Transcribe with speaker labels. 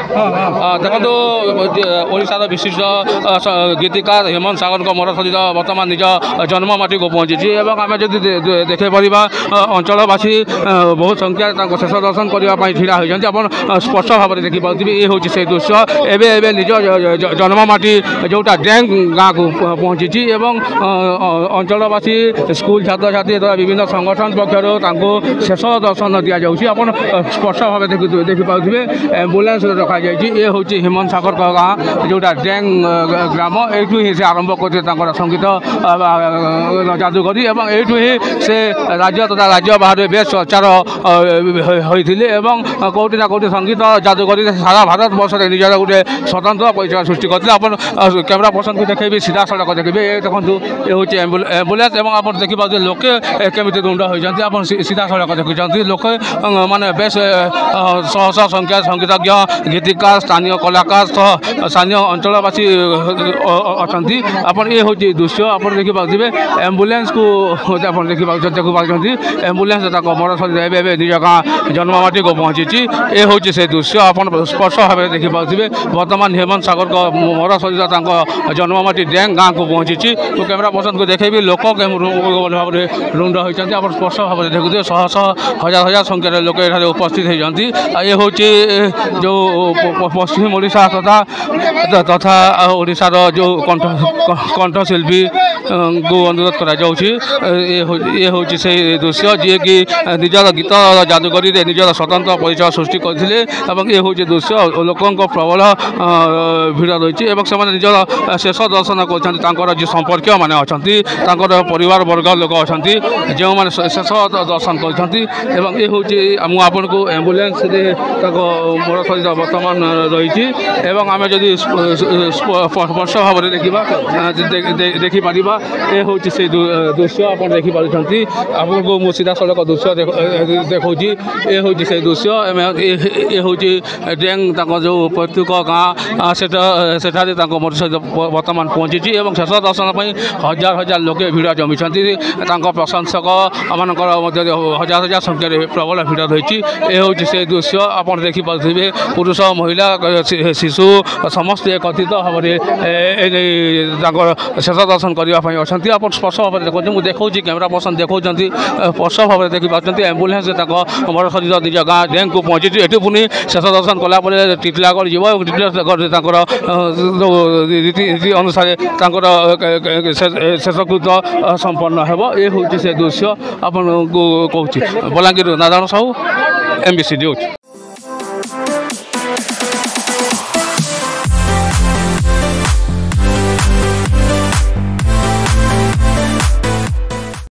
Speaker 1: देखो ओडार विशिष्ट गीतिकार हेमंत सागर मर शरीर बर्तमान निज जन्ममाटी को पहुँची आम जब देखे पारा अंचलवासी बहुत संख्या शेष दर्शन करने ढिड़ा होती आप स्पष्ट भाव में देखिपे ये हूँ से दृश्य एवं निज जन्ममाटी जोटा डैंग गाँव को पहुँची अंचलवासी स्कूल छात्र छात्री विभिन्न संगठन पक्षर शेष दर्शन दि जाऊँगी आप स्पष्ट भाव देखिपे एम्बुलेंस रखा ये हूँ हेमंत सागर गाँ जोटा डैंग ग्राम यू ही से आरंभ करते संगीत जादूगरी एवं यू ही से राज्य तथा राज्य बाहर बेस चर्चार होते कौटिना कौटि संगीत जादूगरी सारा भारत वर्ष में निजर गोटे स्वतंत्र परिचय सृष्टि करते आप कैमेरा पर्सन को देखेबी सीधा सड़क देखिए ये देखो ये हूँ एम्बुलेंस आप देखिए लोके केमी रुंड होती आप सीधा सड़क देखुं लोके माने बेस शह शह संख्या संगीतज्ञ गीतिकार स्थानीय कलाकार स्थानीय अंचलवासी अच्छा आप ये हूँ दृश्य आप देखिपे एम्बुलेंस को देखिए एम्बुलेंस मर शरीर निज गाँ जन्ममाटी को पहुँची ये हूँ से दृश्य आप स्पष्ट भाव में देखिपे बर्तमान हेमंत सागर मर शरीर जन्ममाटी डैंग गाँव को पहुँची तो कैमेरा पर्सन को देखेबी लोक भाव में रुंड होती आप स्पष्ट भाव में देखुए शह शह हजार हजार संख्यार लोक ये उपस्थित होती ये हूँ जो पश्चिम ओडिशा तथा ओडिशार जो कंठशिल्पी को अनुरोध कर ये हूँ से दृश्य जी कि निजर गीत जादूगरी निजर स्वतंत्र परिचय सृष्टि करते ये हूँ दृश्य लोक प्रबल भिड़ रही से निजर शेष दर्शन कर संपर्क मैंने अच्छा परिवार वर्ग लोक अच्छा जो मैंने शेष दर्शन कर ये हूँ आपन को एम्बुलेंस मोर शरीर बर्तमान रही आम जदि स्पष्ट भाव में देखिपर ये हूँ से दृश्य आप देखिपुं आपको मुझे सीधा सड़क दृश्य देखा ये हूँ से दृश्य ये हूँ डैंग जो प्रत्येक गाँ से मोर शरीर बर्तमान पहुँची शेष दर्शन हजार हजार लोके भिड़ जमी प्रशंसक मान हजार हजार संख्यार प्रबल भिड़ रही ये हूँ से दृश्य आप देखिपे पुरुष महिला शिशु समस्त एकत्रित भाव में शेष दर्शन करने अच्छा आप स्पष्ट भाव में देखो देखा कैमेरा पर्सन देखा स्पष्ट भाव में देखिपे एम्बुलेंस मर शरीर निज गाँ डैंग को पहुँची ये पुणी शेष दर्शन कलापर टिटलागढ़ जीव टिटलागढ़ रीति अनुसार शेषकृत संपन्न हो ये हूँ से दृश्य आपको कहूँ बलांगीर नारायण साहू MBC न्यूज।